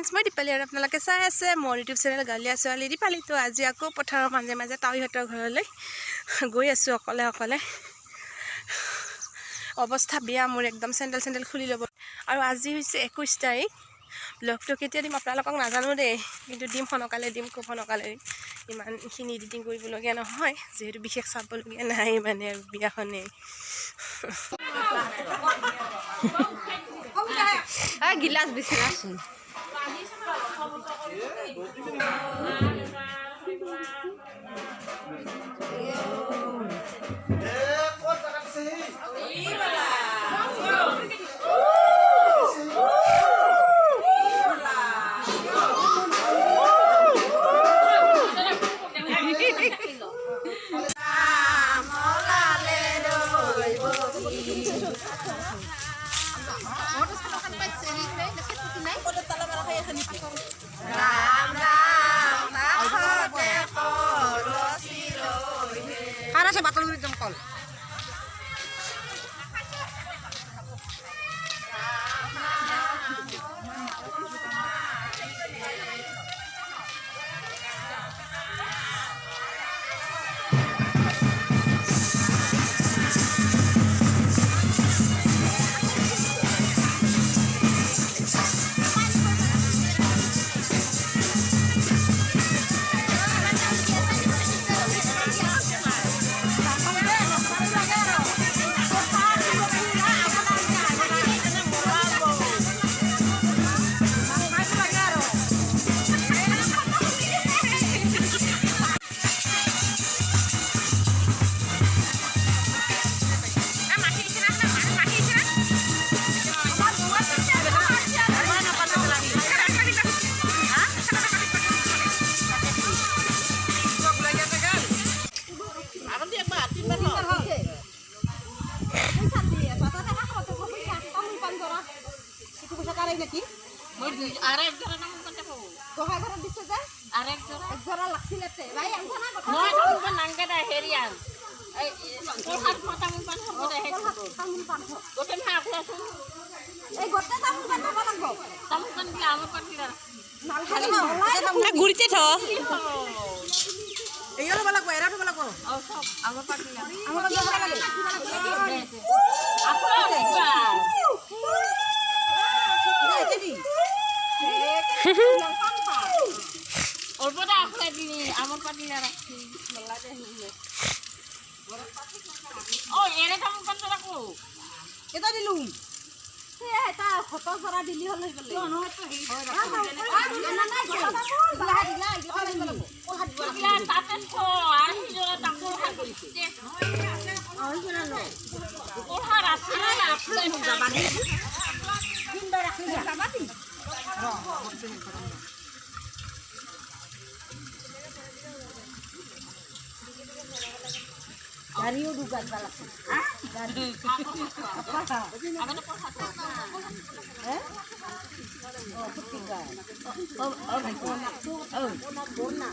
Friends मैं दीपाली और आपनालोके चाই আছে मोर यूट्यूब चैनल गालिया ছোৱালী दीपाली। तो आज আকৌ पथाৰৰ মাজে মাজে তাৱৈহঁতৰ ঘৰলৈ গৈ আছো অকলে অকলে। অৱস্থা বেয়া মোৰ একদম চেন্ডেল খুলি ল'ব। আৰু আজি হৈছে 21 তাৰিখ। ব্লগটো কেতিয়া দিম আপোনালোকক নাজানো দেই, কিন্তু দিম সনকালে দিম, খুব সনকালে দিম। ইমানখিনি এডিটিং কৰিবলগীয়া নহয়, যিহেতু বিশেষ চাবলগীয়া নাই মানে আৰু বিয়াখনে। गिलास बिछरासुन Para sa batang ulit ng call. ঘুরতে থ এইগুলো বলা কো এরা তো বলা কো ও সব আমার পাটি আমার লাগে আপু ওরপরে আপনি দিনি আমার পাটি না রাখছি বলাতে হইবে ও এরে কাম করতে রাখো এটা দিলুম এটা ফটো জরা দিলি হল হইবলে নহয় তো হেই না না দিলা তাতে তো আর হিজরা তাকো হাগলিছে ওই জনা লো ওহা রাখছি না আপনি যাবানি দিনবার রাখি যাবানি गाड़ियों दुकान वाला हां गाड़ी apa ada apa eh oh ketiga oh my god oh bona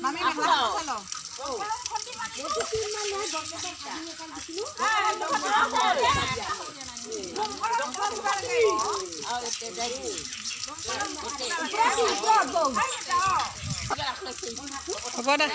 mami chalo apa dah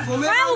ঘৰত